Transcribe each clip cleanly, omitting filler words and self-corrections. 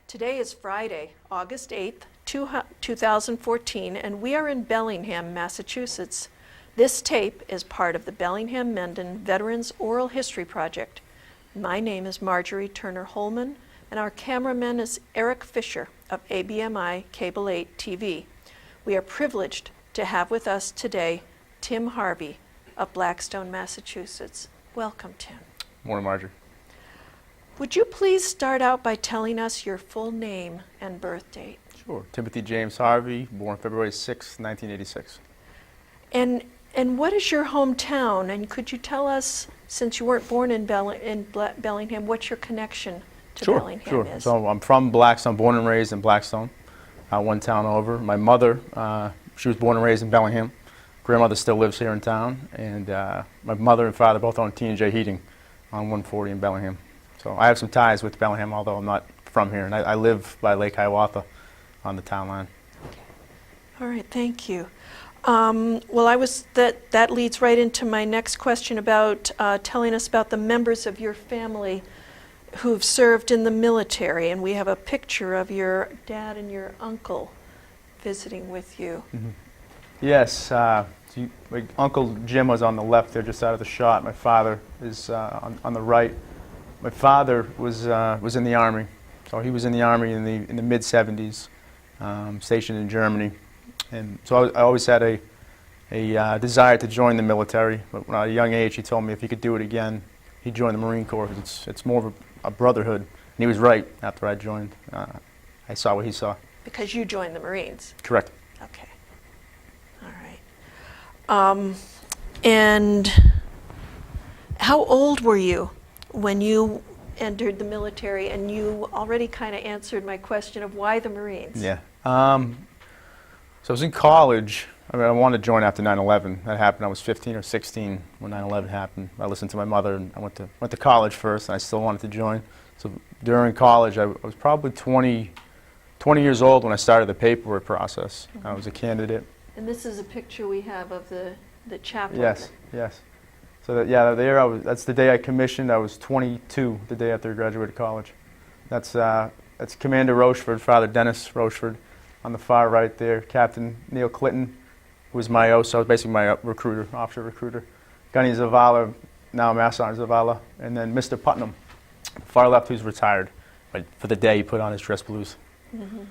Today is Friday, August 8th, 2014, and we are in Bellingham, Massachusetts. This tape is part of the Bellingham Mendon Veterans Oral History Project. My name is Marjorie Turner Holman, and our cameraman is Eric Fisher of ABMI Cable 8 TV. We are privileged to have with us today Tim Harvey of Blackstone, Massachusetts. Welcome, Tim. Morning, Marjorie. Would you please start out by telling us your full name and birth date? Sure. Timothy James Harvey, born February 6, 1986. And what is your hometown? And could you tell us, since you weren't born in Bellingham, what your connection to Bellingham is? So I'm from Blackstone, born and raised in Blackstone, one town over. My mother, she was born and raised in Bellingham. Grandmother still lives here in town, and my mother and father both own T&J Heating on 140 in Bellingham. So I have some ties with Bellingham, although I'm not from here, and I live by Lake Hiawatha on the town line. Okay. All right, thank you. That leads right into my next question about telling us about the members of your family who've served in the military, and we have a picture of your dad and your uncle visiting with you. Mm-hmm. Yes, my Uncle Jim was on the left there, just out of the shot. My father is on the right. My father was in the Army, so he was in the Army in the mid-70s, stationed in Germany, and so I always had a desire to join the military. But when at a young age, he told me if he could do it again, he'd join the Marine Corps because it's more of a brotherhood. And he was right. After I joined, I saw what he saw. Because you joined the Marines. Correct. Okay. All right. And how old were you when you entered the military? And you already kind of answered my question of why the Marines. Yeah. So I was in college. I wanted to join after 9/11. That happened. I was 15 or 16 when 9/11 happened. I listened to my mother, and I went to college first, and I still wanted to join. So during college, I was probably 20 years old when I started the paperwork process. Mm-hmm. I was a candidate. And this is a picture we have of the chaplain. Yes, yes. So that's the day I commissioned. I was 22 the day after I graduated college. That's Commander Rocheford, Father Dennis Rocheford, on the far right there. Captain Neil Clinton, who was my OSO, basically my recruiter, officer recruiter. Gunny Zavala, now Master Sergeant Zavala, and then Mr. Putnam, far left, who's retired. But for the day, he put on his dress blues. Mm-hmm.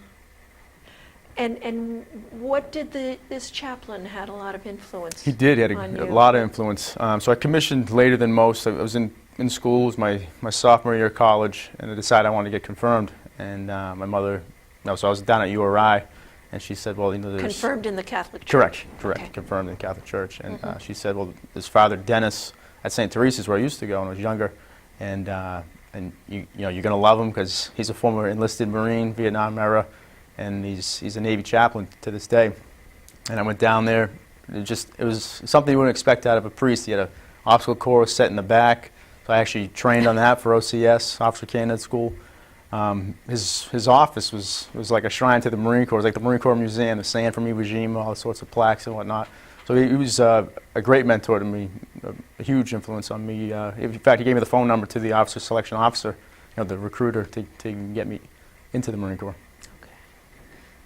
And what did this chaplain had a lot of influence? He did. He had a lot of influence. So I commissioned later than most. I was in school. It was my sophomore year of college, and I decided I wanted to get confirmed. And my mother, so I was down at URI, and she said, well, there's... Confirmed in the Catholic Church? Correct. Okay. Confirmed in the Catholic Church. And she said, well, there's Father Dennis at St. Teresa's, where I used to go when I was younger, and you're going to love him because he's a former enlisted Marine, Vietnam era, and he's a Navy chaplain to this day. And I went down there. It was something you wouldn't expect out of a priest. He had an obstacle course set in the back, so I actually trained on that for OCS, Officer Candidate School. His office was like a shrine to the Marine Corps. It was like the Marine Corps Museum, the San from Iwo Jima, all sorts of plaques and whatnot. So he was a great mentor to me, a huge influence on me. In fact, he gave me the phone number to the officer selection officer, the recruiter, to get me into the Marine Corps.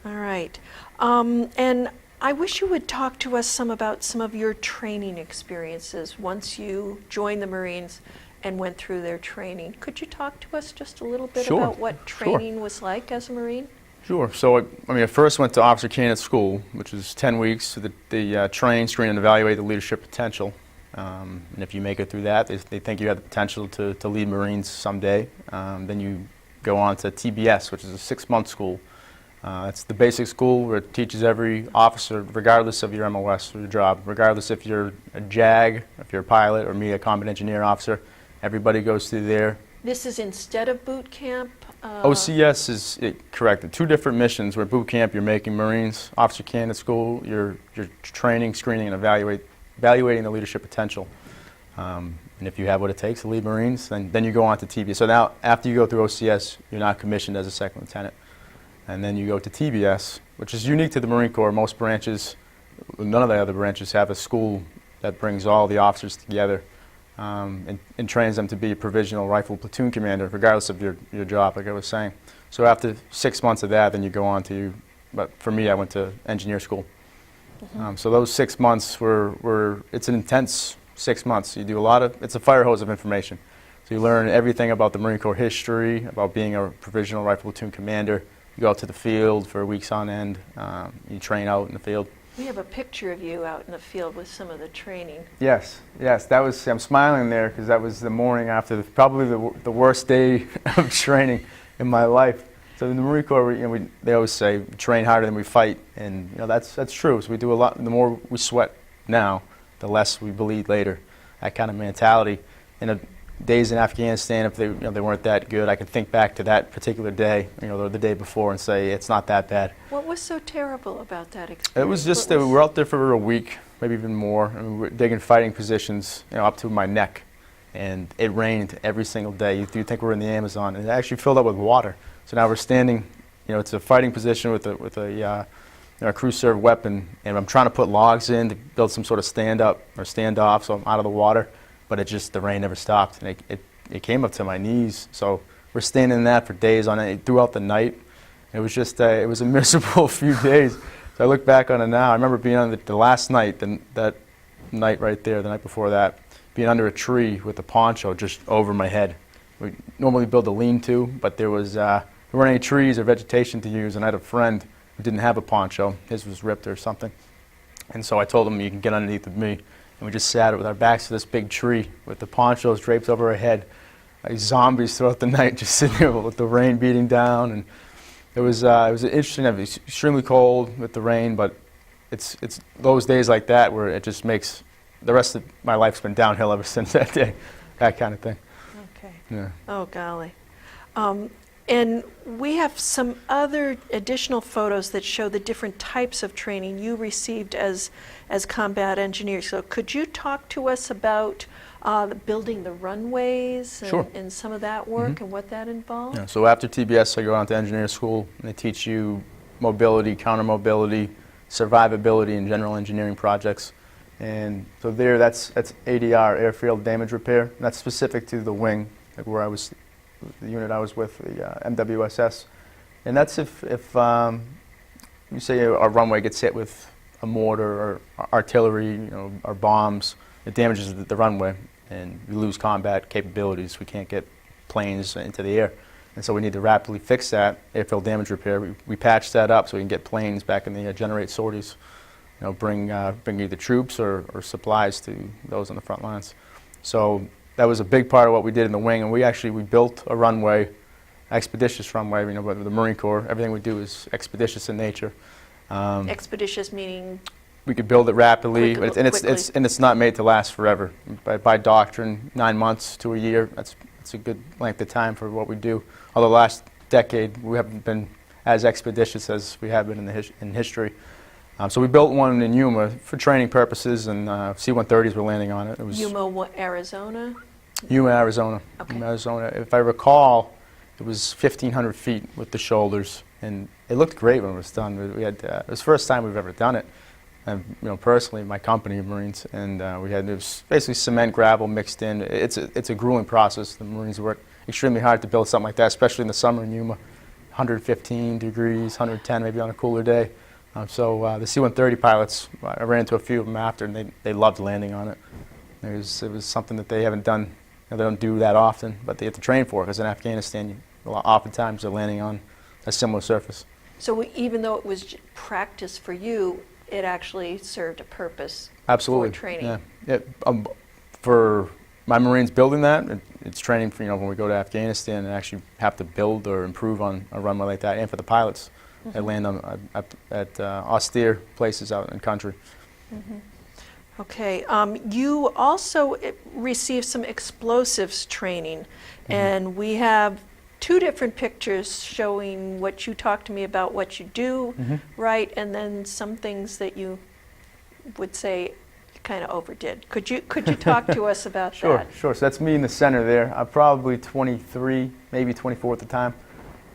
All right. And I wish you would talk to us about some of your training experiences once you joined the Marines and went through their training. Could you talk to us just a little bit about what training was like as a Marine? Sure. So, I first went to Officer Candidate School, which is 10 weeks. So they train, screen, and evaluate the leadership potential. And if you make it through that, they think you have the potential to lead Marines someday. Then you go on to TBS, which is a 6-month school. It's the basic school where it teaches every officer, regardless of your MOS or your job, regardless if you're a JAG, if you're a pilot, or me, a combat engineer officer, everybody goes through there. This is instead of boot camp? OCS is correct. The 2 different missions where boot camp you're making Marines, Officer Candidate School you're training, screening, and evaluating the leadership potential. And if you have what it takes to lead Marines, then you go on to TBS. So now after you go through OCS, you're not commissioned as a second lieutenant. And then you go to TBS, which is unique to the Marine Corps. Most branches, none of the other branches have a school that brings all the officers together and trains them to be a provisional rifle platoon commander, regardless of your job, like I was saying. So after 6 months of that, then you go on to, but for me, I went to engineer school. So those 6 months it's an intense 6 months. You do it's a fire hose of information. So you learn everything about the Marine Corps history, about being a provisional rifle platoon commander. You go out to the field for weeks on end. You train out in the field. We have a picture of you out in the field with some of the training. Yes, I'm smiling there because that was the morning after probably the worst day of training in my life. So in the Marine Corps, they always say, train harder than we fight, and that's true. So we do a lot. The more we sweat now, the less we bleed later. That kind of mentality. In the days in Afghanistan, if they weren't that good, I can think back to that particular day, or the day before, and say it's not that bad. What was so terrible about that experience? It was just that we were out there for a week, maybe even more, and we were digging fighting positions, up to my neck, and it rained every single day. You'd think we're in the Amazon, and it actually filled up with water. So now we're standing, it's a fighting position with a crew serve weapon, and I'm trying to put logs in to build some sort of stand-up or stand-off so I'm out of the water, but the rain never stopped, and it came up to my knees. So we're standing in that for days on it, throughout the night. It was just, it was a miserable few days. So I look back on it now. I remember being on the last night, that night right there, the night before that, being under a tree with a poncho just over my head. We normally build a lean-to, but there weren't any trees or vegetation to use, and I had a friend who didn't have a poncho. His was ripped or something. And so I told him, you can get underneath with me. And we just sat with our backs to this big tree with the ponchos draped over our head, like zombies throughout the night, just sitting there with the rain beating down. And it was interesting. It was extremely cold with the rain, but it's those days like that where it just makes the rest of my life's been downhill ever since that day, that kind of thing. Okay. Yeah. Oh, golly. And we have some other additional photos that show the different types of training you received as combat engineer. So could you talk to us about building the runways and, Sure. and some of that work and what that involved? Yeah, so after TBS, I go on to engineer school, and they teach you mobility, counter-mobility, survivability, and general engineering projects. And so that's ADR, airfield damage repair. And that's specific to the wing, like where the unit I was with, the MWSS. And that's if you say our runway gets hit with a mortar or artillery, or bombs, it damages the runway, and we lose combat capabilities. We can't get planes into the air. And so we need to rapidly fix that, airfield damage repair. We patch that up so we can get planes back in the air, generate sorties, bring either troops or supplies to those on the front lines. So that was a big part of what we did in the wing, and we built a runway, expeditious runway. With the Marine Corps, everything we do is expeditious in nature. Expeditious meaning? We could build it rapidly, Quickly. it's not made to last forever. By doctrine, 9 months to a year, that's a good length of time for what we do. Although last decade we haven't been as expeditious as we have been in history. So we built one in Yuma for training purposes, and C-130s were landing on it. It was Yuma, Arizona? Yuma, Arizona. Okay. Yuma, Arizona. If I recall, it was 1,500 feet with the shoulders, and it looked great when it was done. We had it was the first time we've ever done it. And, personally, my company, Marines, and it was basically cement, gravel mixed in. It's a grueling process. The Marines work extremely hard to build something like that, especially in the summer in Yuma, 115 degrees, 110 maybe on a cooler day. So the C-130 pilots, I ran into a few of them after, and they loved landing on it. It was something that they haven't done. They don't do that often, but they have to train for it, because in Afghanistan, oftentimes they're landing on a similar surface. So even though it was practice for you, it actually served a purpose. Absolutely. For training. Yeah. For my Marines building that, it's training for when we go to Afghanistan and actually have to build or improve on a runway like that, and for the pilots that land at austere places out in the country. Okay. You also received some explosives training, and we have two different pictures showing what you talked to me about, what you do, right, and then some things that you would say you kind of overdid. Could you talk to us about that? Sure. So that's me in the center there. I'm probably 23, maybe 24 at the time.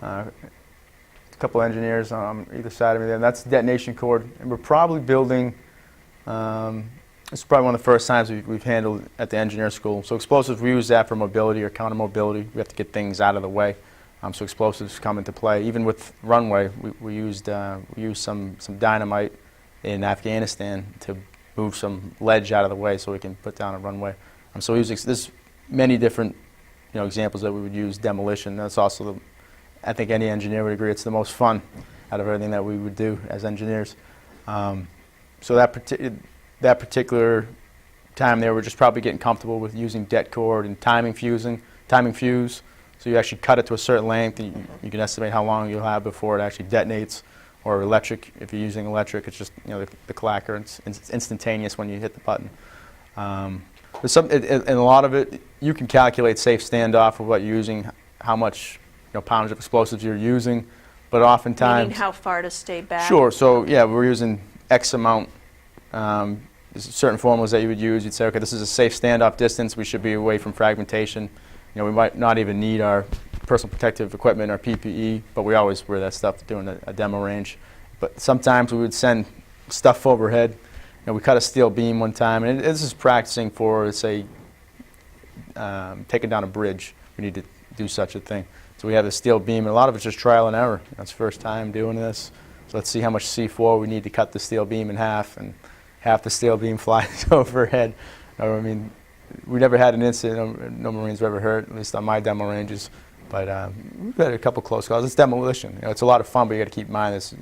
A couple engineers on either side of me there, and that's the detonation cord. And we're probably building, this is probably one of the first times we've handled at the engineer school. So explosives, we use that for mobility or counter mobility. We have to get things out of the way. So explosives come into play. Even with runway, we used some dynamite in Afghanistan to move some ledge out of the way so we can put down a runway. So we use there's many different examples that we would use demolition. That's also I think any engineer would agree it's the most fun out of everything that we would do as engineers. So that particular time there, we're just probably getting comfortable with using det cord and timing fuse. So you actually cut it to a certain length, and you can estimate how long you'll have before it actually detonates. Or electric, if you're using electric, it's just the clacker. It's instantaneous when you hit the button. There's and a lot of it you can calculate safe standoff of what you're using, how much poundage of explosives you're using, but oftentimes meaning how far to stay back. Sure. So yeah, we're using X amount. There's certain formulas that you would use. You'd say, okay, this is a safe standoff distance. We should be away from fragmentation. We might not even need our personal protective equipment or PPE, but we always wear that stuff during a demo range. But sometimes we would send stuff overhead. We cut a steel beam one time, and this is practicing for, say, taking down a bridge. We need to do such a thing. So we have a steel beam, and a lot of it's just trial and error. That's the first time doing this. So let's see how much C4 we need to cut the steel beam in half, and half the steel beam flies overhead. I mean, we never had an incident. No Marines were ever hurt, at least on my demo ranges. But we've had a couple close calls. It's demolition. It's a lot of fun, but you got to keep in mind this.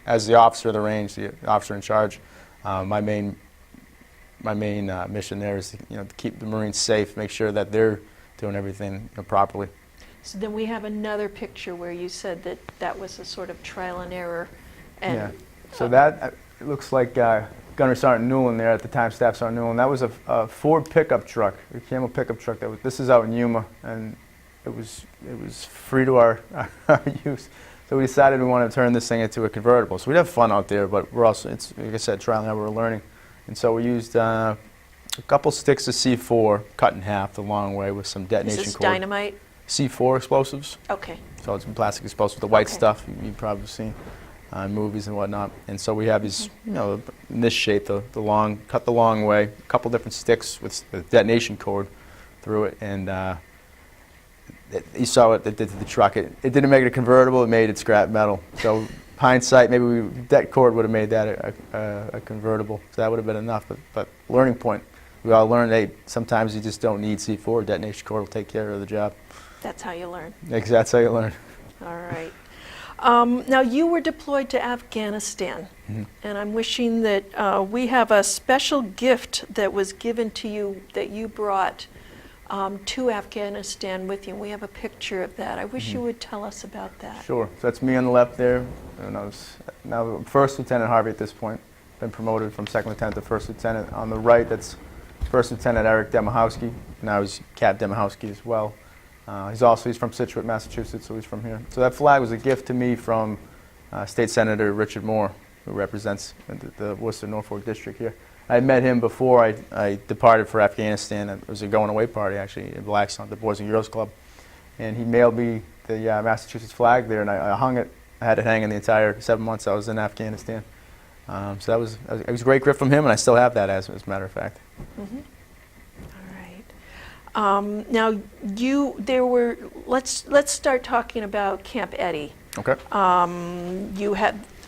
As the officer of the range, the officer in charge, my main mission there is to keep the Marines safe, make sure that they're doing everything properly. So then we have another picture where you said that was a sort of trial and error. And yeah. So that it looks like Gunner Sergeant Newland there at the time, Staff Sergeant Newland. That was a Ford pickup truck, a Camel pickup truck. This is out in Yuma, and it was free to our use. So we decided we wanted to turn this thing into a convertible. So we'd have fun out there, but we're also, it's like I said, trial and error, we're learning. And so we used a couple sticks of C4 cut in half the long way with some detonation cord. Is this dynamite? C4 explosives. Okay. So it's plastic explosives, the white stuff you've probably seen in movies and whatnot. And so we have these, in this shape, the long, cut the long way, a couple different sticks with the detonation cord through it, and you saw what it did to the truck. It didn't make it a convertible, it made it scrap metal. So hindsight, maybe that cord would have made that a convertible. So that would have been enough. But learning point, we all learned, hey, sometimes you just don't need C4. Detonation cord will take care of the job. That's how you learn. That's how you learn. All right. Now you were deployed to Afghanistan, and I'm wishing that we have a special gift that was given to you that you brought to Afghanistan with you. We have a picture of that. I wish you would tell us about that. Sure. So that's me on the left there. And I was now First Lieutenant Harvey at this point. Been promoted from Second Lieutenant to First Lieutenant. On the right, that's First Lieutenant Eric Demahowski. Now he's Cap Demahowski as well. He's from Situate, Massachusetts, so he's from here. So that flag was a gift to me from State Senator Richard Moore, who represents the Worcester Norfolk district here. I had met him before I departed for Afghanistan. It was a going away party actually in Blackstone, the Boys and Girls Club, and he mailed me the Massachusetts flag there, and I hung it. I had it hanging the entire 7 months I was in Afghanistan. So it was a great gift from him, and I still have that as a matter of fact. All right. Now let's start talking about Camp Eddi. Okay.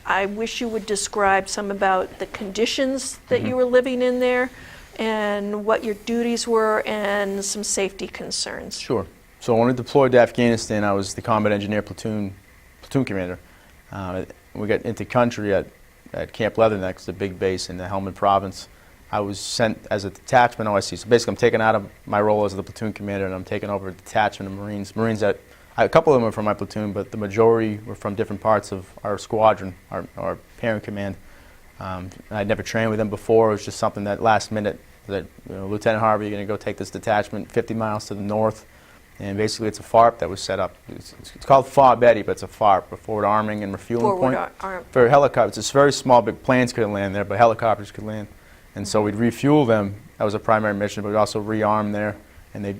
I wish you would describe some about the conditions that you were living in there and what your duties were and some safety concerns. Sure. So when we deployed to Afghanistan, I was the combat engineer platoon commander. We got into country at Camp Leatherneck, the big base in the Helmand province. I was sent as a detachment OIC. So basically I'm taken out of my role as the platoon commander and I'm taking over a detachment of Marines that a couple of them were from my platoon, but the majority were from different parts of our squadron, our parent command. I'd never trained with them before. It was just something that last minute, that Lieutenant Harvey, you're going to go take this detachment 50 miles to the north, and basically it's a FARP that was set up. It's called FOB Eddi, but it's a FARP, a forward arming and refueling point. For helicopters. It's very small, big planes couldn't land there, but helicopters could land. And so we'd refuel them. That was a primary mission, but we'd also rearm there. And they'd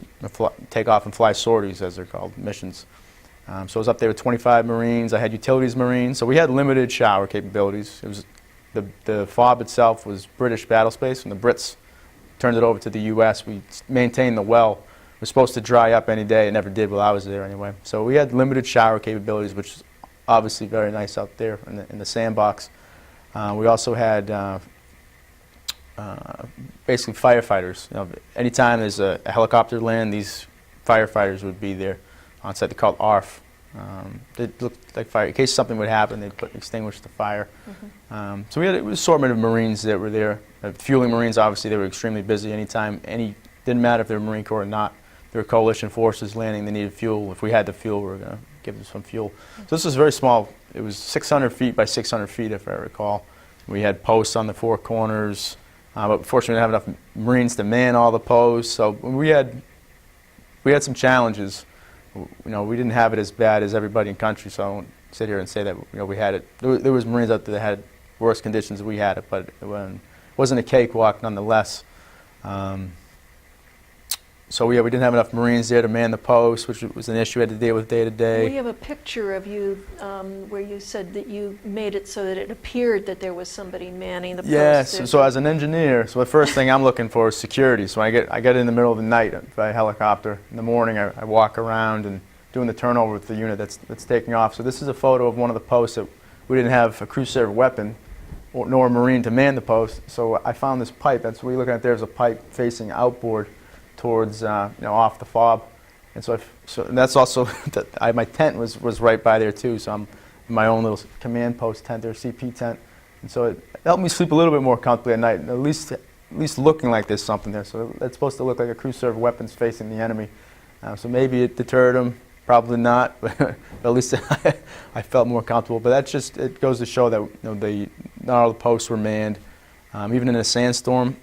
take off and fly sorties, as they're called, missions. So I was up there with 25 Marines. I had utilities Marines. So we had limited shower capabilities. It was the FOB itself was British battle space, and the Brits turned it over to the U.S. We maintained the well. It was supposed to dry up any day. It never did while I was there anyway. So we had limited shower capabilities, which is obviously very nice out there in the sandbox. We also had basically firefighters. Anytime there's a helicopter land, these firefighters would be there on site. They're called ARF. They looked like fire. In case something would happen, they'd extinguish the fire. So we had an assortment of Marines that were there. Fueling Marines, obviously, they were extremely busy. Didn't matter if they were Marine Corps or not. There were coalition forces landing. They needed fuel. If we had the fuel, we were going to give them some fuel. So this was very small. It was 600 feet by 600 feet, if I recall. We had posts on the four corners, but fortunately, we didn't have enough Marines to man all the posts. So we had some challenges. We didn't have it as bad as everybody in country, so I won't sit here and say that we had it. There was Marines out there that had worse conditions than we had it, but it wasn't a cakewalk nonetheless. So we didn't have enough Marines there to man the post, which was an issue we had to deal with day to day. We have a picture of you where you said that you made it so that it appeared that there was somebody manning the post. Yes, so as an engineer, the first thing I'm looking for is security. So I get in the middle of the night by helicopter. In the morning, I walk around and doing the turnover with the unit that's taking off. So this is a photo of one of the posts that we didn't have a crew served weapon nor a Marine to man the post. So I found this pipe. That's what you're looking at. There's a pipe facing outboard towards off the fob, and and that's also my tent was right by there too. So I'm in my own little command post tent there, CP tent, and so it helped me sleep a little bit more comfortably at night. At least looking like there's something there. So it's supposed to look like a crew served weapons facing the enemy. So maybe it deterred them, probably not, but at least I felt more comfortable. But it goes to show that not all the posts were manned, even in a sandstorm.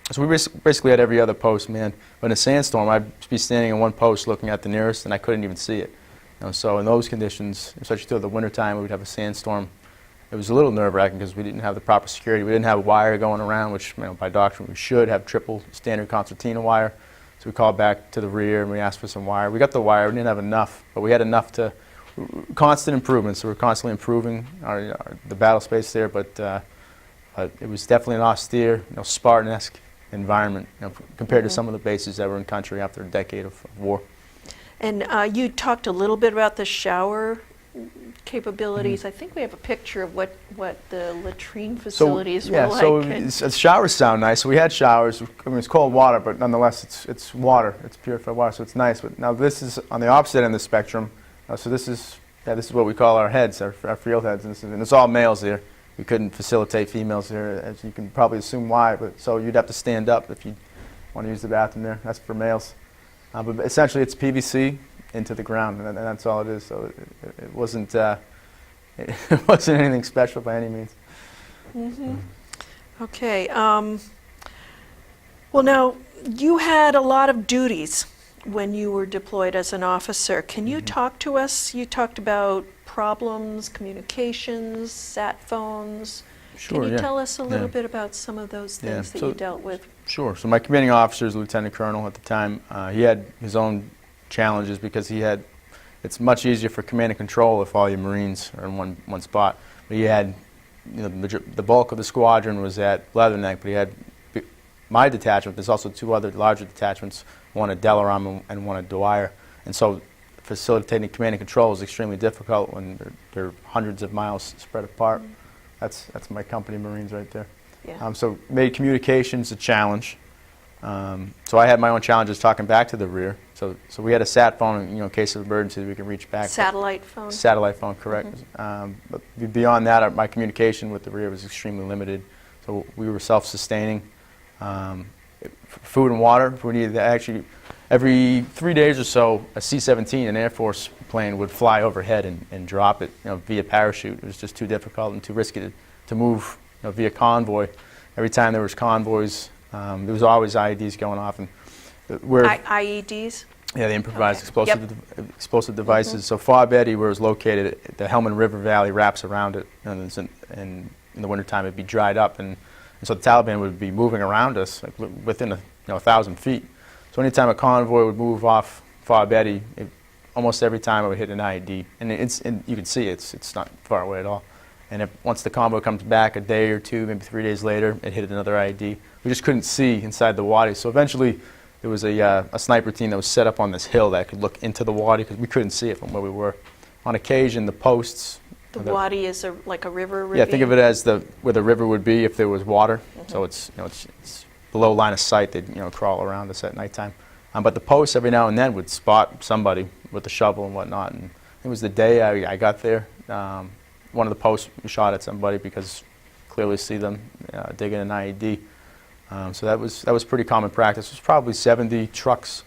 So we basically had every other post manned. But in a sandstorm, I'd be standing in one post looking at the nearest, and I couldn't even see it. So in those conditions, especially through the wintertime, we'd have a sandstorm. It was a little nerve-wracking because we didn't have the proper security. We didn't have a wire going around, which by doctrine we should have triple standard concertina wire. So we called back to the rear and we asked for some wire. We got the wire. We didn't have enough, but we had enough to constant improvements. So we're constantly improving the battle space there, but it was definitely an austere, Spartan-esque environment compared to some of the bases that were in country after a decade of war. And you talked a little bit about the shower capabilities. I think we have a picture of what the latrine facilities were like. So showers sound nice. So we had showers. It's cold water, but nonetheless it's water. It's purified water, so it's nice. But now this is on the opposite end of the spectrum. So this is what we call our heads, our field heads, and it's all males here. We couldn't facilitate females here, as you can probably assume why. But so you'd have to stand up if you want to use the bathroom there. That's for males. But essentially, it's PVC into the ground, and that's all it is. So it wasn't it wasn't anything special by any means. Okay. Well, now you had a lot of duties when you were deployed as an officer. Can you talk to us? You talked about problems, communications, sat phones. Sure, Can you tell us a little bit about some of those things that you dealt with? Sure. So my commanding officer is Lieutenant Colonel at the time. He had his own challenges because it's much easier for command and control if all your Marines are in one spot. But he had, the bulk of the squadron was at Leatherneck, but he had my detachment. There's also two other larger detachments, one at Bellingham and one at Dwyer. And so facilitating command and control is extremely difficult when they're hundreds of miles spread apart. That's my company Marines right there. Yeah. So made communications a challenge. So I had my own challenges talking back to the rear. So we had a sat phone, in case of emergency, we can reach back. Satellite phone? Satellite phone, correct. But beyond that, my communication with the rear was extremely limited. So we were self-sustaining. Food and water, if we needed that. Actually, every 3 days or so, a C-17, an Air Force plane, would fly overhead and drop it via parachute. It was just too difficult and too risky to move via convoy. Every time there was convoys, there was always IEDs going off. And IEDs? Yeah, the improvised explosive devices. So FOB Eddi, where it was located, the Helmand River Valley wraps around it, and in the wintertime it'd be dried up, and so the Taliban would be moving around us within 1,000 feet. So anytime a convoy would move off FOB Eddi, almost every time it would hit an IED, and you can see it's not far away at all. And once the convoy comes back a day or two, maybe 3 days later, it hit another IED. We just couldn't see inside the wadi. So eventually, there was a sniper team that was set up on this hill that could look into the wadi because we couldn't see it from where we were. On occasion, the posts. The wadi is like a river ravine? Yeah, think of it as where the river would be if there was water. So it's below line of sight. They'd crawl around us at nighttime. But the posts every now and then would spot somebody with a shovel and whatnot. And it was the day I got there. One of the posts shot at somebody because clearly see them digging an IED. So that was pretty common practice. It was probably 70 trucks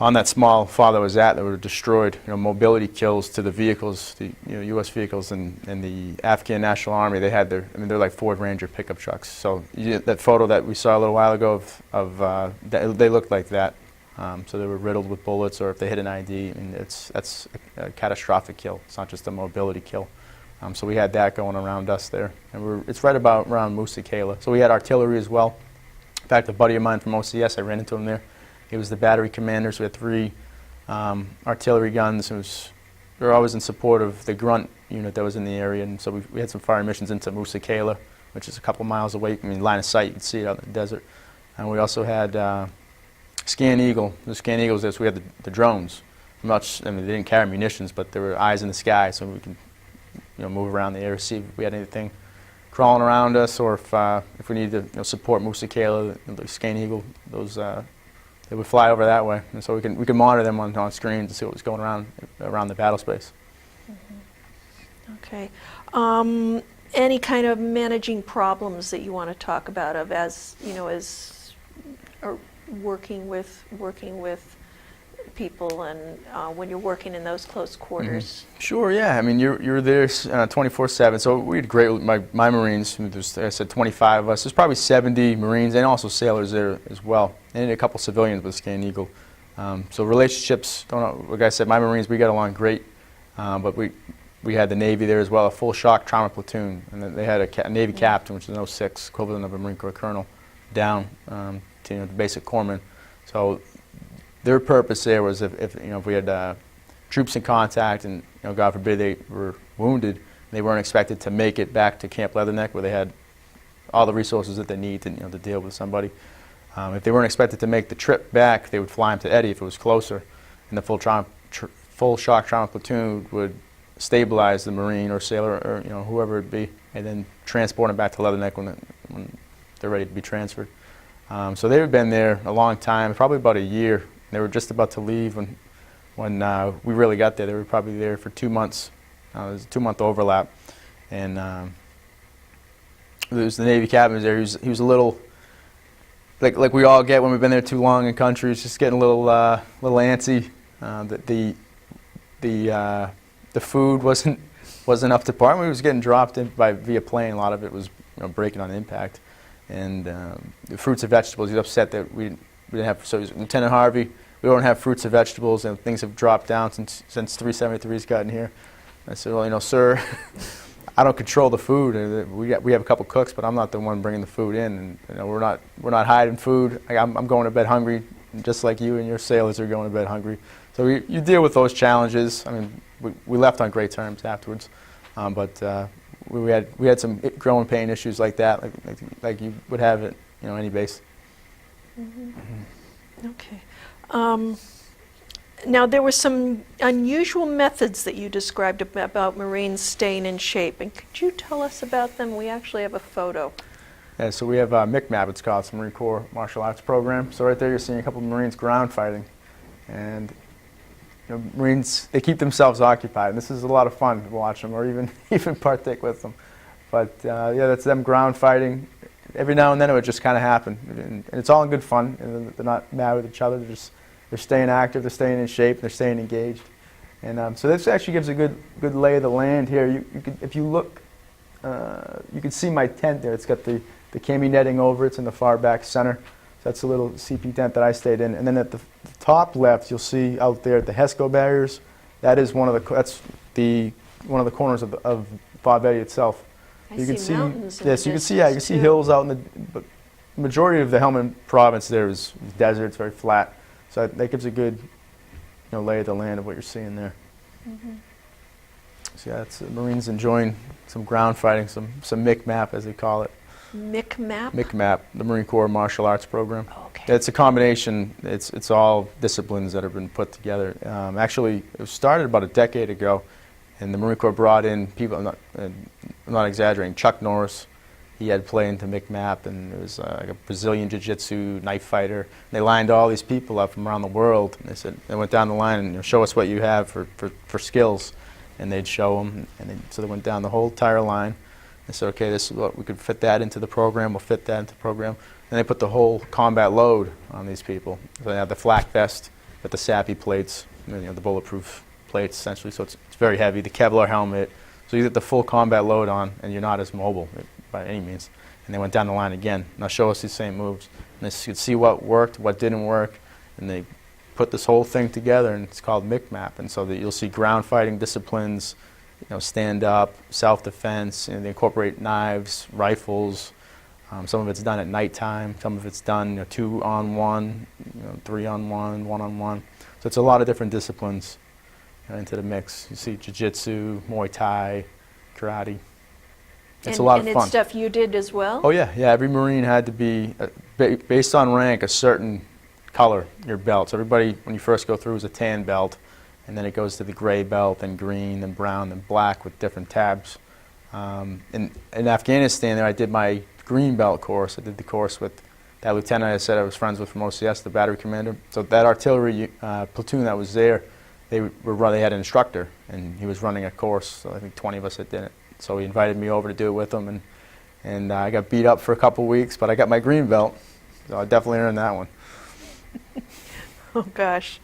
on that small farm that was that were destroyed. Mobility kills to the vehicles, the U.S. vehicles, and the Afghan National Army. They had they're like Ford Ranger pickup trucks. So that photo that we saw a little while ago they looked like that. So they were riddled with bullets, or if they hit an ID, that's a catastrophic kill. It's not just a mobility kill. So we had that going around us there, and it's right about around Musa Kala. So we had artillery as well. In fact, a buddy of mine from OCS, I ran into him there. He was the battery commander, so we had 3 artillery guns. We were always in support of the grunt unit that was in the area, and so we had some fire missions into Musa Kala, which is a couple miles away. Line of sight, you can see it out in the desert. And we also had Scan Eagle. The Scan Eagles, we had the drones. They didn't carry munitions, but there were eyes in the sky, so we could move around the area, see if we had anything crawling around us, or if we needed to support Musa Kala, the Scan Eagle, they would fly over that way, and so we could monitor them on screen to see what was going around the battle space. Okay. Any kind of managing problems that you want to talk about as or working with people, and when you're working in those close quarters? Sure, yeah. You're there 24/7. So we had great, my Marines, there's, like I said, 25 of us. There's probably 70 Marines and also sailors there as well, and a couple civilians with Scan Eagle. So relationships, like I said, my Marines, we got along great, but we had the Navy there as well, a full shock trauma platoon, and then they had a Navy captain, which is an 06, equivalent of a Marine Corps colonel, down to the basic corpsman. So their purpose there was if we had troops in contact and God forbid they were wounded, they weren't expected to make it back to Camp Leatherneck where they had all the resources that they need to to deal with somebody. If they weren't expected to make the trip back, they would fly them to Eddi if it was closer, and the full shock trauma platoon would stabilize the Marine or sailor or whoever it be, and then transport them back to Leatherneck when they're ready to be transferred. So they've been there a long time, probably about a year. They were just about to leave when we really got there. They were probably there for 2 months. There was a 2-month overlap, and there was the Navy captain was there. He was a little like we all get when we've been there too long in countries, just getting a little antsy. The food wasn't up to par. It was getting dropped in via plane. A lot of it was breaking on impact, and the fruits and vegetables. He was upset that we didn't have. So Lieutenant Harvey, we don't have fruits and vegetables, and things have dropped down since 373's gotten here. I said, well, sir, I don't control the food. We have a couple cooks, but I'm not the one bringing the food in. And we're not hiding food. I'm going to bed hungry, just like you and your sailors are going to bed hungry. So you deal with those challenges. We left on great terms afterwards, but we had some growing pain issues like that, like you would have at any base. Mm-hmm. Mm-hmm. Okay. Now, there were some unusual methods that you described about Marines staying in shape, and could you tell us about them? We actually have a photo. Yeah, so we have MCMAP, it's called, it's the Marine Corps Martial Arts Program. So right there you're seeing a couple of Marines ground fighting, and Marines, they keep themselves occupied, and this is a lot of fun to watch them or even partake with them. But yeah, that's them ground fighting. Every now and then it would just kind of happen, and it's all in good fun. And they're not mad with each other. They're staying active. They're staying in shape. They're staying engaged. And so this actually gives a good lay of the land here. If you look, you can see my tent there. It's got the cami netting over it. It's in the far back center. So that's a little CP tent that I stayed in. And then at the top left, you'll see out there the HESCO barriers. That is one of the corners of Bob Eddi itself. You can see mountains. Yes, you can see hills out in the majority of the Helmand province. There is desert. It's very flat, so that gives a good lay of the land of what you're seeing there. Mm-hmm. So yeah, it's Marines enjoying some ground fighting, some MCMAP as they call it. MCMAP? MCMAP, the Marine Corps Martial Arts Program. Okay. It's a combination. It's all disciplines that have been put together. Actually, it started about a decade ago, and the Marine Corps brought in people. I'm not exaggerating. Chuck Norris, he had played into McMap, and there was like a Brazilian Jiu-Jitsu knife fighter. They lined all these people up from around the world. And they went down the line and show us what you have for skills, and they'd show them. And so they went down the whole entire line. They said, okay, this is what we could fit that into the program. We'll fit that into the program. And they put the whole combat load on these people. So they have the flak vest, with the SAPI plates, the bulletproof plates essentially. So it's very heavy. The Kevlar helmet. So you get the full combat load on, and you're not as mobile by any means. And they went down the line again. Now show us these same moves. And they could see what worked, what didn't work, and they put this whole thing together, and it's called MICMAP. And so that you'll see ground fighting disciplines, stand up, self-defense, and they incorporate knives, rifles. Some of it's done at nighttime. Some of it's done 2-on-1, 3-on-1, 1-on-1. So it's a lot of different disciplines into the mix. You see jiu-jitsu, Muay Thai, karate. It's a lot of fun. And it's stuff you did as well? Oh yeah. Every Marine had to be, based on rank, a certain color, your belt. So everybody, when you first go through, is a tan belt, and then it goes to the gray belt, then green, then brown, then black with different tabs. In Afghanistan, there I did my green belt course. I did the course with that lieutenant I said I was friends with from OCS, the battery commander. So that artillery platoon that was there, they had an instructor, and he was running a course. So I think 20 of us that did it. So he invited me over to do it with him, and I got beat up for a couple weeks, but I got my green belt, so I definitely earned that one. Oh gosh.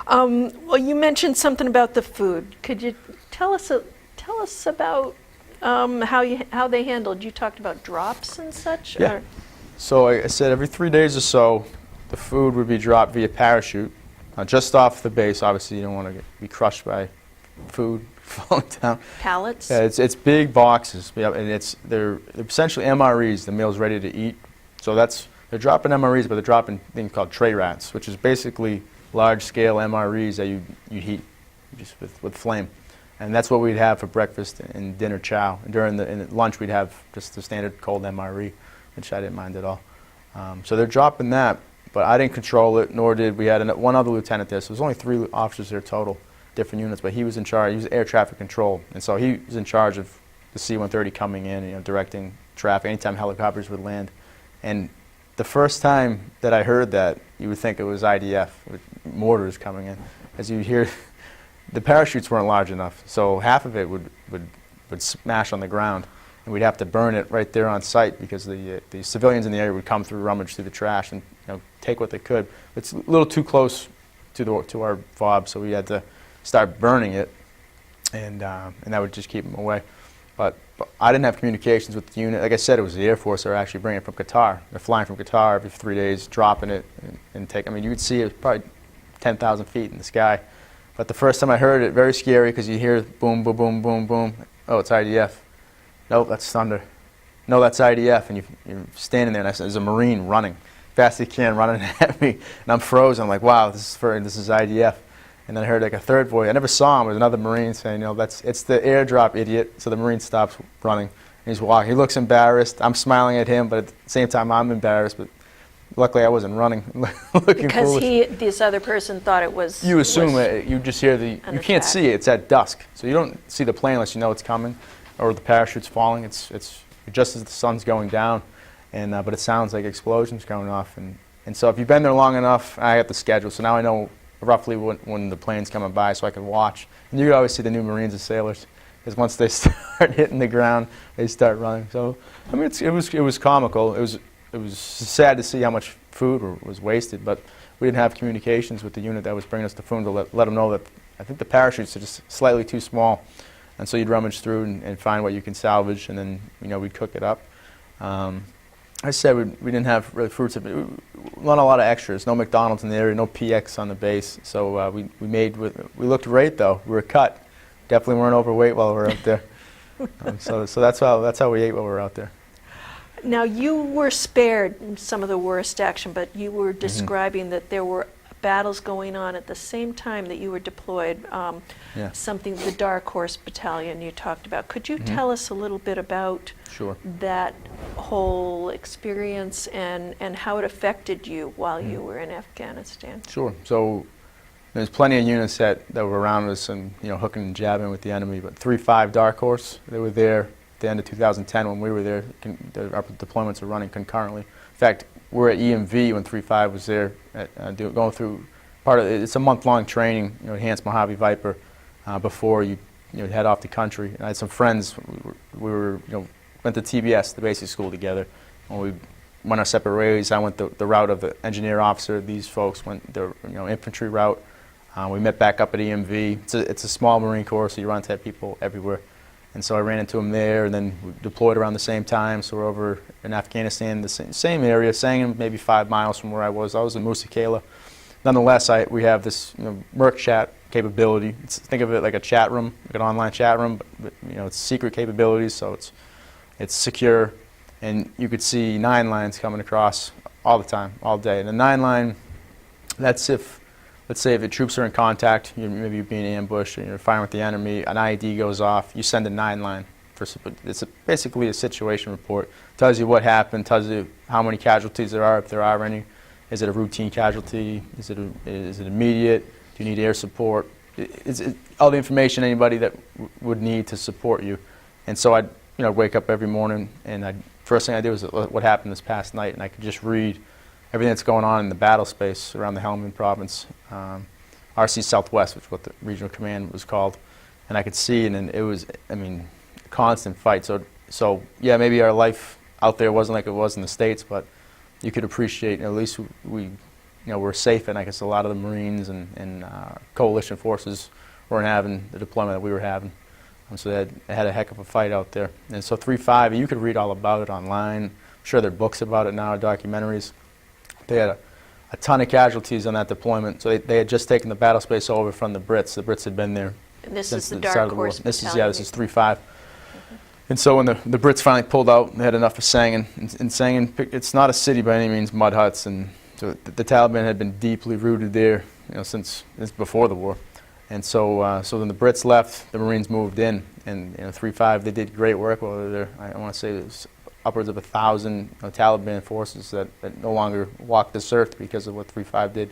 Well, you mentioned something about the food. Could you tell us about how they handled? You talked about drops and such. Yeah. So I said every 3 days or so, the food would be dropped via parachute, just off the base. Obviously, you don't want to be crushed by food falling down. Pallets. Yeah, it's big boxes, and they're essentially MREs, the meals ready to eat. So they're dropping MREs, but they're dropping things called tray rats, which is basically large-scale MREs that you heat just with flame. And that's what we'd have for breakfast and dinner chow. And in lunch, we'd have just the standard cold MRE, which I didn't mind at all. So they're dropping that, but I didn't control it, nor did we. Had one other lieutenant there, so there's only 3 officers there total, different units, but he was in charge. He was air traffic control, and so he was in charge of the C-130 coming in, directing traffic anytime helicopters would land. And the first time that I heard that, you would think it was IDF with mortars coming in. As you hear, the parachutes weren't large enough, so half of it would smash on the ground, and we'd have to burn it right there on site because the civilians in the area would come through, rummage through the trash, and take what they could. It's a little too close to our fob, so we had to start burning it, and that would just keep them away. But I didn't have communications with the unit. Like I said, it was the Air Force. They were actually bringing it from Qatar. They're flying from Qatar every 3 days, dropping it, and you would see it probably 10,000 feet in the sky. But the first time I heard it, very scary, because you hear boom, boom, boom, boom, boom. Oh, it's IDF. Nope, that's thunder. No, that's IDF. And you're standing there, and there's a Marine running, fast as he can, running at me. And I'm frozen. I'm like, wow, this is IDF. And then I heard like a third voice. I never saw him. It was another Marine saying, it's the airdrop, idiot. So the Marine stops running. And he's walking. He looks embarrassed. I'm smiling at him, but at the same time, I'm embarrassed. But luckily, I wasn't running, looking because foolish. This other person thought it was. You assume it. You just hear you can't see it. It's at dusk, so you don't see the plane unless you know it's coming, or the parachute's falling. It's just as the sun's going down, but it sounds like explosions going off. And so if you've been there long enough, I have the schedule, so now I know roughly when the plane's coming by, so I can watch. And you could always see the new Marines and sailors, because once they start hitting the ground, they start running. So I mean, it was comical. It was sad to see how much food was wasted, but we didn't have communications with the unit that was bringing us the food to let them know that I think the parachutes are just slightly too small, and so you'd rummage through and find what you can salvage, and then we'd cook it up. I said we didn't have really fruits. Not a lot of extras. No McDonald's in the area. No PX on the base. So we looked great though. We were cut. Definitely weren't overweight while we were out there. So that's how we ate while we were out there. Now you were spared some of the worst action, but you were describing that there were battles going on at the same time that you were deployed. Yeah. Something, the Dark Horse Battalion you talked about. Could you Mm-hmm. tell us a little bit about Sure. that whole experience and how it affected you while Mm-hmm. you were in Afghanistan? Sure. So there's plenty of units that were around us and, you know, hooking and jabbing with the enemy. But 3-5 Dark Horse, they were there at the end of 2010 when we were there. Our deployments were running concurrently. In fact, we're at EMV when 3-5 was there, going through part of it. It's a month-long training, you know, enhanced Mojave Viper, before you head off the country. And I had some friends. We were went to TBS, the basic school, together. When we went our separate ways, I went the route of the engineer officer. These folks went the infantry route. We met back up at EMV. It's a small Marine Corps, so you run into people everywhere. And so I ran into them there, and then we deployed around the same time. So we're over in Afghanistan, the same area, Sangin, maybe 5 miles from where I was. I was in Musa Kala. Nonetheless, we have this Merc chat capability. Think of it like a chat room, like an online chat room, but it's secret capabilities, so it's secure. And you could see 9 lines coming across all the time, all day. And the 9 line, that's if, let's say if the troops are in contact, maybe you're being ambushed and you're firing with the enemy, an IED goes off, you send a 9 line. It's basically a situation report. Tells you what happened, tells you how many casualties there are, if there are any. Is it a routine casualty? Is it immediate? Do you need air support? All the information anybody that would need to support you. And so I'd wake up every morning, and first thing I did was what happened this past night, and I could just read everything that's going on in the battle space around the Helmand province, RC Southwest, which is what the regional command was called, and I could see, and it was, a constant fight. So yeah, maybe our life out there wasn't like it was in the States, but you could appreciate, at least we were safe, and I guess a lot of the Marines and coalition forces weren't having the deployment that we were having. So they had a heck of a fight out there. And so 3-5, you could read all about it online. I'm sure there are books about it now, documentaries. They had a ton of casualties on that deployment. So they had just taken the battle space over from the Brits. The Brits had been there And this since is the the start Dark of the war. Horse This is Battalion. this is 3-5. And so when the Brits finally pulled out, they had enough of Sangin. And Sangin, it's not a city by any means, mud huts, and so the Taliban had been deeply rooted there, since before the war. And so when the Brits left, the Marines moved in, and 3-5, they did great work over there. I want to say it was upwards of 1,000 Taliban forces that no longer walk this earth because of what 3-5 did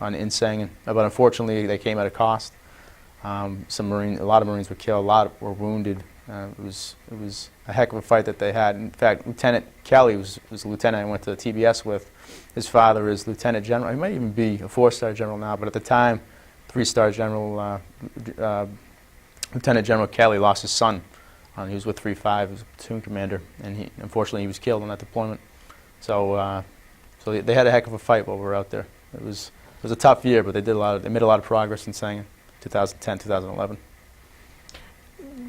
in Sangin. But unfortunately, they came at a cost. A lot of Marines were killed, a lot were wounded. It was a heck of a fight that they had. In fact, Lieutenant Kelly was a lieutenant I went to TBS with. His father is Lieutenant General. He might even be a 4-star general now, but at the time, 3-star General Lieutenant General Kelly lost his son. He was with 3-5, he was a platoon commander, and unfortunately he was killed on that deployment. So they had a heck of a fight while we were out there. It was a tough year, but they made a lot of progress in Sangin, 2010, 2011.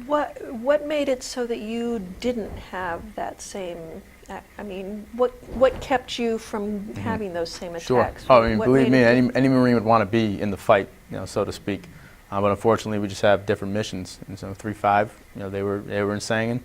What made it so that you didn't have that same? What kept you from having those same attacks? Sure. What Believe me, made it any Marine would want to be in the fight, so to speak. But unfortunately, we just have different missions. And so 3-5, they were in Sangin.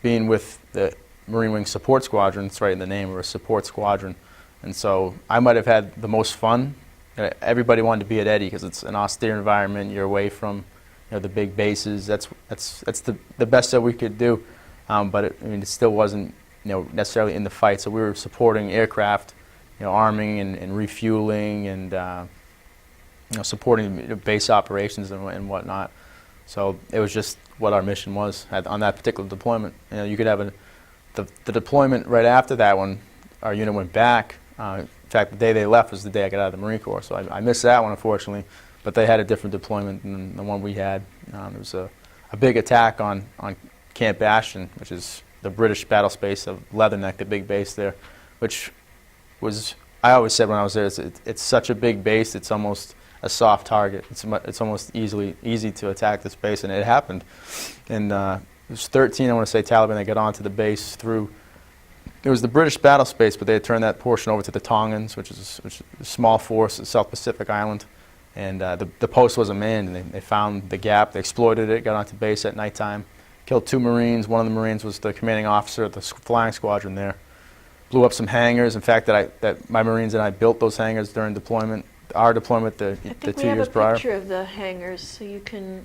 Being with the Marine Wing Support Squadron, it's right in the name, we're a support squadron. And so I might have had the most fun. Everybody wanted to be at Eddi because it's an austere environment. You're away from the big bases. That's the best that we could do. But it still wasn't necessarily in the fight. So we were supporting aircraft, arming and refueling and supporting base operations and whatnot. So it was just what our mission was on that particular deployment. You could have the deployment right after that one. Our unit went back. In fact, the day they left was the day I got out of the Marine Corps. So I missed that one, unfortunately. But they had a different deployment than the one we had. It was a big attack on Camp Bastion, which is the British battle space of Leatherneck, the big base there, which was, I always said when I was there, it's such a big base, it's almost a soft target. It's almost easy to attack this base, and it happened. And it was 13, I want to say, Taliban that got onto the base through. It was the British battle space, but they had turned that portion over to the Tongans, which is a small force, a South Pacific island. And the post was manned, and they found the gap. They exploited it, got onto base at nighttime, killed 2 Marines. One of the Marines was the commanding officer of the flying squadron there. blew up some hangars. In fact, that my Marines and I built those hangars during deployment. Our deployment, the 2 years prior. I think we have a picture of the hangars, so you can.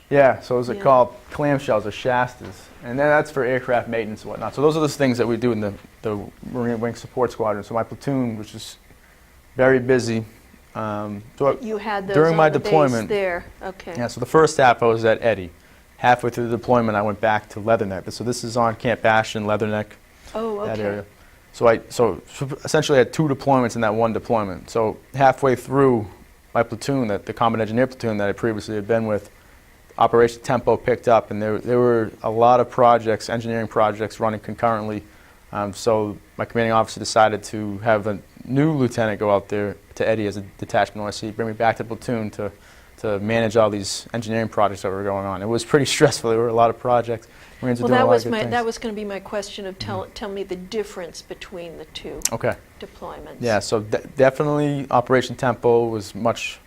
Yeah, so those are Yeah. called clamshells or Shastas, and then that's for aircraft maintenance and whatnot. So those are the things that we do in the Marine Wing Support Squadron. So my platoon was just very busy. So You had those during on my the deployment, base there. Okay. yeah. So the first half I was at Eddi. Halfway through the deployment, I went back to Leatherneck. So this is on Camp Bastion, Leatherneck, Oh, okay. that area. So I essentially had 2 deployments in that one deployment. So halfway through my platoon, the combat engineer platoon that I previously had been with, operation tempo picked up, and there were a lot of projects, engineering projects, running concurrently. So my commanding officer decided to have a new lieutenant go out there to Eddi as a detachment OSC, bring me back to the platoon to manage all these engineering projects that were going on. It was pretty stressful. There were a lot of projects. Marines were doing a lot of good things. That was going to be my question of tell me the difference between the 2 Okay. deployments. Yeah, so definitely Operation Tempo was much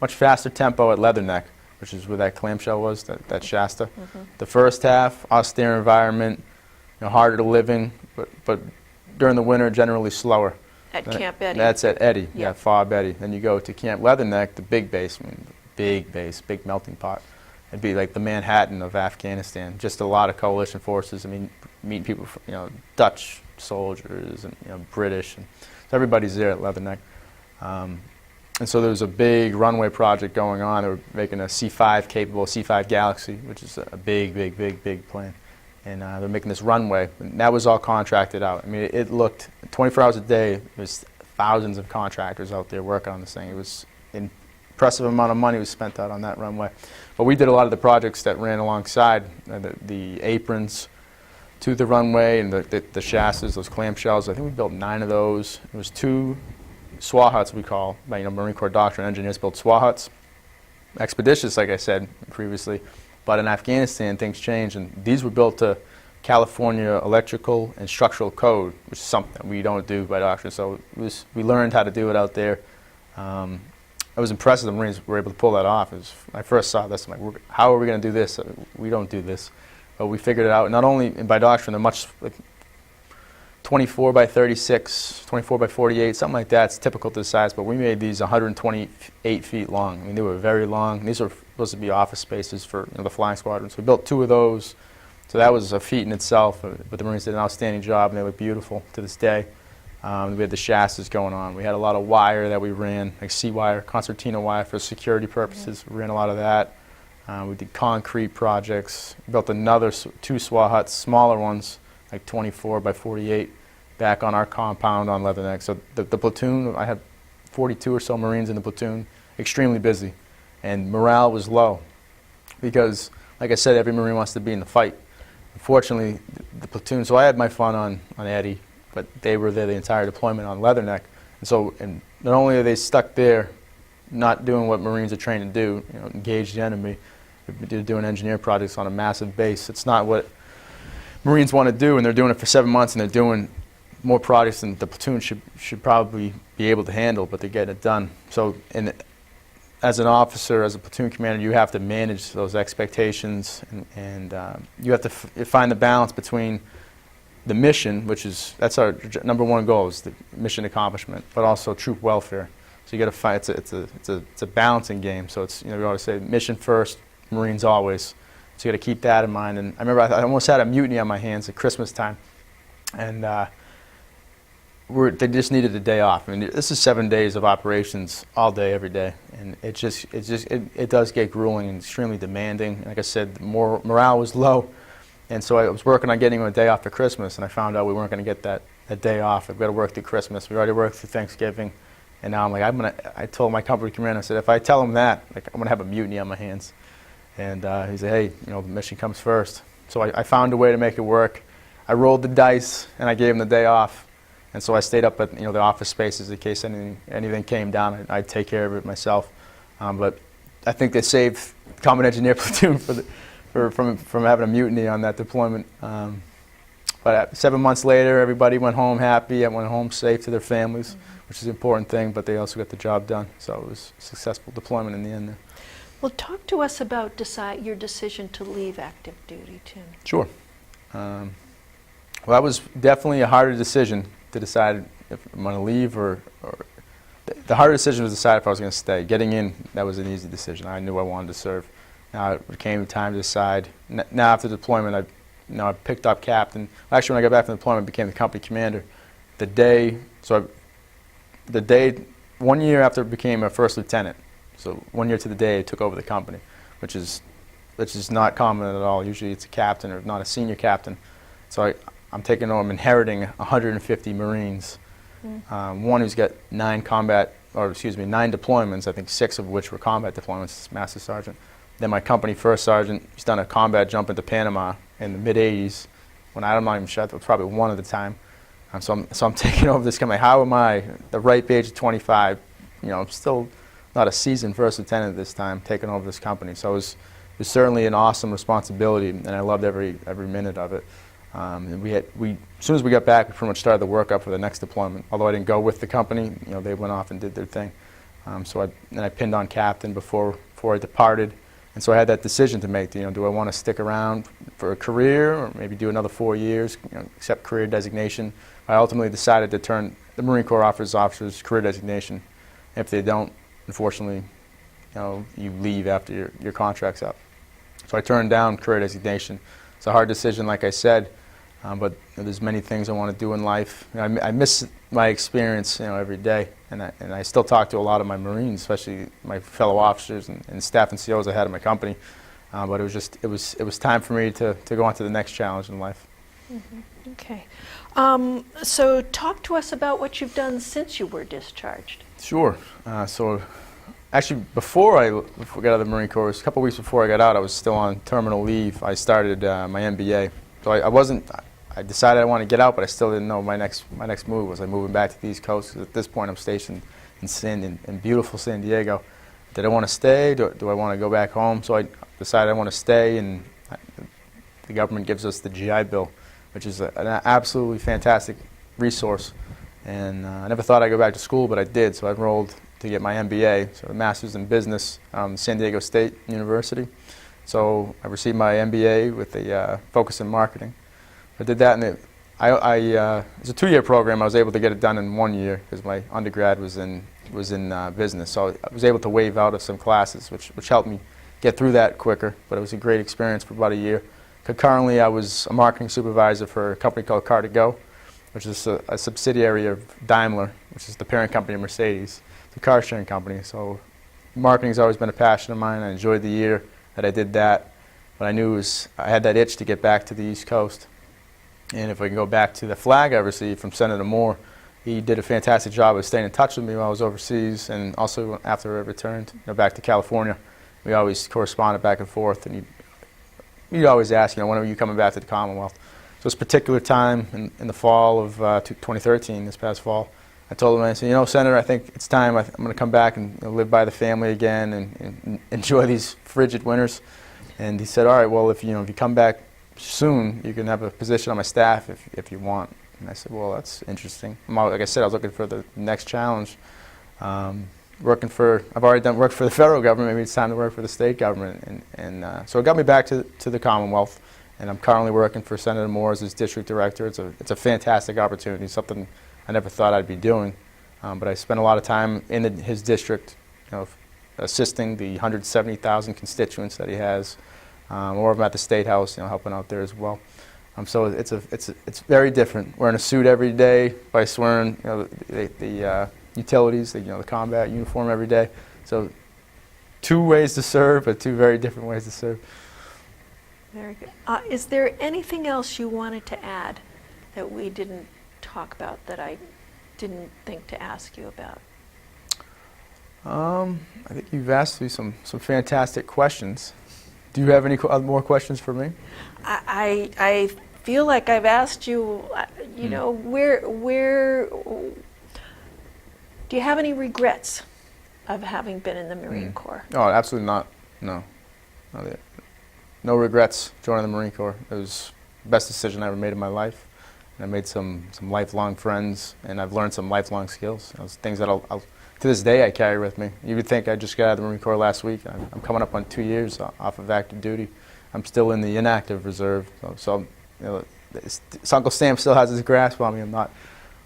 faster tempo at Leatherneck, which is where that clamshell was, that Shasta. The first half, austere environment, harder to live in, but during the winter, generally slower. At Camp Eddi. That's at Eddi, Yeah. FOB Eddi. Then you go to Camp Leatherneck, the big base, big melting pot. It'd be like the Manhattan of Afghanistan. Just a lot of coalition forces. I mean, meeting people from, Dutch soldiers and British, and so everybody's there at Leatherneck. And so there was a big runway project going on. They were making a C-5 capable, C-5 Galaxy, which is a big plane. And they're making this runway, and that was all contracted out. I mean, it looked 24 hours a day. There's thousands of contractors out there working on this thing. It was an impressive amount of money was spent out on that runway. But we did a lot of the projects that ran alongside the aprons to the runway and the chassis, those clamshells. I think we built 9 of those. It was 2 SWA huts, we call, by Marine Corps doctrine. Engineers built SWA huts. Expeditious, like I said previously. But in Afghanistan, things changed, and these were built to California Electrical and Structural Code, which is something we don't do by doctrine. So we learned how to do it out there. I was impressed that the Marines were able to pull that off. When I first saw this, I'm like, how are we going to do this? We don't do this. But we figured it out. Not only by doctrine, they're much 24 by 36, 24 by 48, something like that. It's typical to the size, but we made these 128 feet long. I mean, they were very long. These are supposed to be office spaces for the flying squadron. So we built 2 of those. So that was a feat in itself, but the Marines did an outstanding job, and they look beautiful to this day. We had the chassis going on. We had a lot of wire that we ran, like C-wire, concertina wire for security purposes. We ran a lot of that. We did concrete projects. Built another 2 SWA huts, smaller ones, like 24 by 48, back on our compound on Leatherneck. So the platoon, I had 42 or so Marines in the platoon, extremely busy. And morale was low because, like I said, every Marine wants to be in the fight. Unfortunately, the platoon, so I had my fun on Eddi, but they were there the entire deployment on Leatherneck. And not only are they stuck there not doing what Marines are trained to do, engage the enemy, they're doing engineer projects on a massive base. It's not what Marines want to do, and they're doing it for 7 months, and they're doing more projects than the platoon should probably be able to handle, but they're getting it done. So as an officer, as a platoon commander, you have to manage those expectations, and you have to find the balance between the mission, that's our number 1 goal, is the mission accomplishment, but also troop welfare. So you got to find, it's a balancing game. So it's, we always say mission first, Marines always. So you got to keep that in mind. And I remember I almost had a mutiny on my hands at Christmas time, and they just needed a day off. I mean, this is 7 days of operations all day, every day, and it does get grueling and extremely demanding. Like I said, morale was low, and so I was working on getting a day off for Christmas, and I found out we weren't going to get that day off. I've got to work through Christmas. We already worked through Thanksgiving, and now I'm like, I told my company commander, I said, if I tell him that, like, I'm going to have a mutiny on my hands. And he said, hey, the mission comes first. So I found a way to make it work. I rolled the dice, and I gave him the day off. And so I stayed up at the office spaces in case anything came down. I'd take care of it myself. But I think they saved Combat Engineer Platoon from having a mutiny on that deployment. But 7 months later, everybody went home happy. I went home safe to their families, which is an important thing. But they also got the job done. So it was a successful deployment in the end there. Well, talk to us about your decision to leave active duty, Tim. Sure. Well, that was definitely a harder decision to decide if I'm going to leave or the harder decision was to decide if I was going to stay. Getting in, that was an easy decision. I knew I wanted to serve. Now it came time to decide. Now after deployment, I picked up captain. Actually, when I got back from deployment, I became the company commander. The day, 1 year after I became a first lieutenant, so 1 year to the day, I took over the company, which is not common at all. Usually it's a captain or not a senior captain. So I'm taking over, I'm inheriting 150 Marines. One who's got 9 deployments, I think 6 of which were combat deployments, Master Sergeant. Then my company first sergeant, he's done a combat jump into Panama in the mid-'80s, when I'm not even sure, that was probably one at a time. So I'm taking over this company. How am I, the ripe age of 25, I'm still not a seasoned first lieutenant at this time, taking over this company. So it was certainly an awesome responsibility, and I loved every minute of it. And as soon as we got back, we pretty much started the work up for the next deployment. Although I didn't go with the company, they went off and did their thing. So I pinned on captain before I departed, and so I had that decision to make. Do I want to stick around for a career, or maybe do another 4 years, accept career designation? I ultimately decided to turn the Marine Corps offers officers career designation. If they don't, unfortunately, you leave after your contract's up. So I turned down career designation. It's a hard decision, like I said. But there's many things I want to do in life. I miss my experience, every day, and I still talk to a lot of my Marines, especially my fellow officers and staff and COs I had in my company. But it was time for me to go on to the next challenge in life. Mm-hmm. Okay. So talk to us about what you've done since you were discharged. Sure. So actually, before I got out of the Marine Corps, a couple weeks before I got out, I was still on terminal leave. I started my MBA. So I decided I wanted to get out, but I still didn't know my next move. Was I moving back to the East Coast? 'Cause at this point, I'm stationed in beautiful San Diego. Did I want to stay? Do I want to go back home? So I decided I want to stay, and the government gives us the GI Bill, which is an absolutely fantastic resource. And I never thought I'd go back to school, but I did. So I enrolled to get my MBA, so a Master's in Business, San Diego State University. So I received my MBA with a focus in marketing. I did that, and it was a 2-year program. I was able to get it done in 1 year because my undergrad was in business. So I was able to waive out of some classes, which helped me get through that quicker. But it was a great experience for about a year. Concurrently, I was a marketing supervisor for a company called Car2Go, which is a subsidiary of Daimler, which is the parent company of Mercedes. It's a car sharing company. So marketing has always been a passion of mine. I enjoyed the year that I did that. But I knew I had that itch to get back to the East Coast. And if I can go back to the flag I received from Senator Moore, he did a fantastic job of staying in touch with me while I was overseas, and also after I returned back to California. We always corresponded back and forth, and he'd always ask, when are you coming back to the Commonwealth? So this particular time in the fall of 2013, this past fall, I told him, I said, Senator, I think it's time. I'm going to come back and live by the family again and enjoy these frigid winters. And he said, all right, well, if you come back soon, you can have a position on my staff if you want. And I said, well, that's interesting. Like I said, I was looking for the next challenge. I've already worked for the federal government. Maybe it's time to work for the state government. So it got me back to the Commonwealth. And I'm currently working for Senator Moore as his district director. It's a fantastic opportunity, something I never thought I'd be doing. But I spent a lot of time in his district, assisting the 170,000 constituents that he has. Or I'm at the State House, helping out there as well. So it's very different. Wearing a suit every day, by swearing the utilities, the combat uniform every day. So 2 ways to serve, but 2 very different ways to serve. Very good. Is there anything else you wanted to add that we didn't talk about that I didn't think to ask you about? I think you've asked me some fantastic questions. Do you have any more questions for me? I feel like I've asked you, where do you have any regrets of having been in the Marine Corps? Oh, absolutely not. No regrets joining the Marine Corps. It was the best decision I ever made in my life. And I made some lifelong friends, and I've learned some lifelong skills. Those things that I'll to this day I carry with me. You would think I just got out of the Marine Corps last week. I'm coming up on 2 years off of active duty. I'm still in the inactive reserve. So Uncle Sam still has his grasp on me. I'm not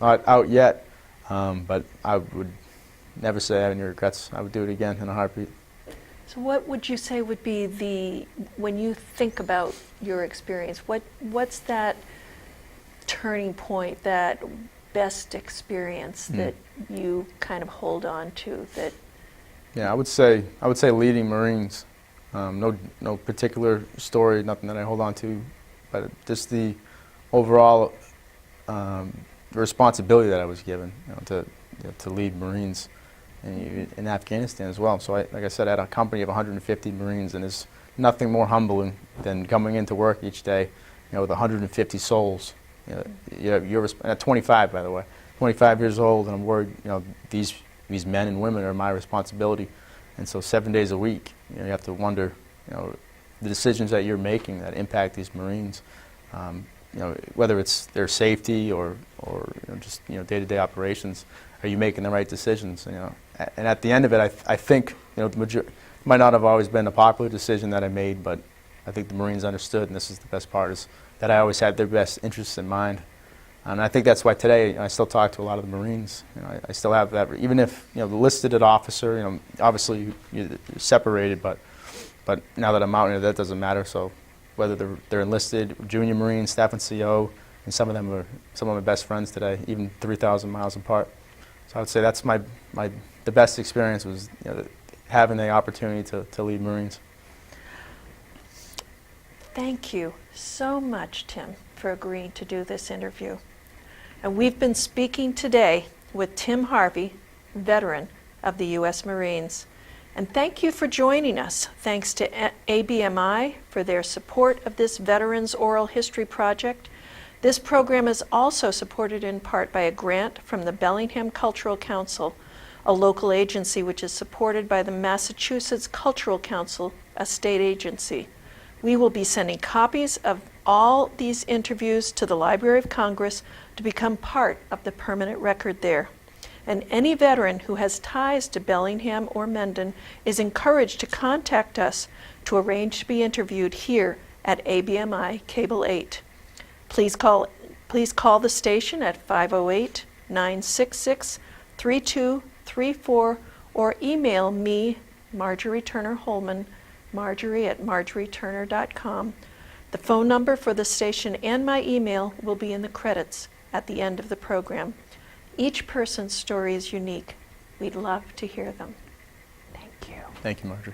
out yet, but I would never say I have any regrets. I would do it again in a heartbeat. So what would you say would be when you think about your experience, what's that turning point, that best experience that you kind of hold on to? That Yeah, I would say leading Marines. No particular story, nothing that I hold on to, but just the overall responsibility that I was given, to lead Marines in Afghanistan as well. So like I said, I had a company of 150 Marines, and there's nothing more humbling than coming into work each day, with 150 souls. You're at 25, by the way, 25 years old, and I'm worried. These men and women are my responsibility, and so 7 days a week, you have to wonder, the decisions that you're making that impact these Marines. Whether it's their safety or just day-to-day operations, are you making the right decisions? And at the end of it, I think it might not have always been a popular decision that I made, but I think the Marines understood, and this is the best part, is that I always had their best interests in mind. And I think that's why today I still talk to a lot of the Marines. I still have that, even if the listed officer, obviously you're separated, but now that I'm out here, that doesn't matter. So whether they're enlisted, junior Marine, staff NCO, and some of them are some of my best friends today, even 3,000 miles apart. So I would say that's the best experience was having the opportunity to lead Marines. Thank you so much, Tim, for agreeing to do this interview. And we've been speaking today with Tim Harvey, veteran of the U.S. Marines. And thank you for joining us. Thanks to ABMI for their support of this Veterans Oral History Project. This program is also supported in part by a grant from the Bellingham Cultural Council, a local agency which is supported by the Massachusetts Cultural Council, a state agency. We will be sending copies of all these interviews to the Library of Congress to become part of the permanent record there. And any veteran who has ties to Bellingham or Mendon is encouraged to contact us to arrange to be interviewed here at ABMI Cable 8. Please call the station at 508-966-3234 or email me, Marjorie Turner Holman, marjorie@marjorieturner.com. The phone number for the station and my email will be in the credits at the end of the program. Each person's story is unique. We'd love to hear them. Thank you. Thank you, Marjorie.